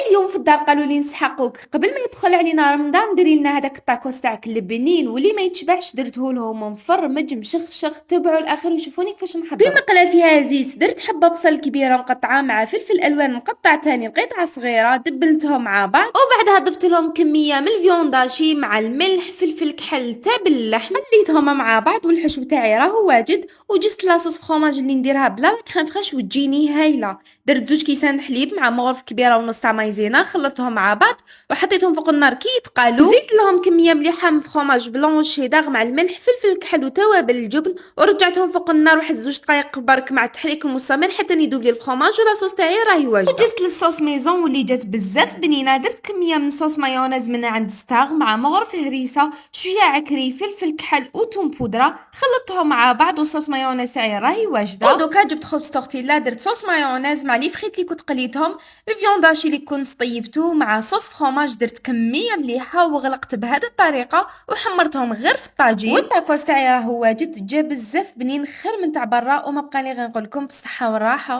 اليوم في الدار قالوا لي نسحقوك قبل ما يدخل علينا رمضان. ديري لنا هذاك الطاكوس تاعك البنين واللي ما يتشبعش درته لهم مفرمج مشخشخ. تبعوا الاخر وشوفوني كيفاش نحضر. في مقله فيها زيت درت حبه بصل كبيره مقطعه مع فلفل الوان مقطع تاني قطعه صغيره، دبلتهم مع بعض وبعدها ضفت لهم كميه من الفيونداشي مع الملح فلفل كحل تاع اللحم، خليتهم مع بعض والحشو تاعي راهو واجد. وجست لاصوص فخوماج اللي نديرها بلا كريم فريش وتجيني هايله. درت 2 كيسان حليب مع مغرف كبيره ونص تاع مايزينا، خلطتهم مع بعض وحطيتهم فوق النار كي يتقالوا. زدت لهم كميه مليحه من فخوماج بلون شيدار مع الملح فلفل كحل وتوابل الجبن، ورجعتهم فوق النار واحد 2 دقائق برك مع التحريك المستمر حتى يذوب لي الفخوماج ولاصوص تاعي راهي واجده. وجست للصوص ميزون واللي جات بزاف بنينه. درت كميه من صوص مايونيز من عند ستاغ مع مغرف هريسه شويه عكري فلفل كحل وتوم بودره، خلطتهم مع بعض وصوص مايونيز تاعي راهي واجده. ودوكا جبت خبز تورتيلا درت صوص مايونيز مع لي فريت اللي كنت قليتهم، الفيونداشي اللي كنت طيبته مع صوص فخوماج درت كميه مليحه وغلقت بهذه الطريقه وحمرتهم غير في الطاجين. والطاكوس تاعي راهو واجد جا بزاف بنين خير من تاع برا. وما بقى لي غير نقول لكم بالصحه والراحه.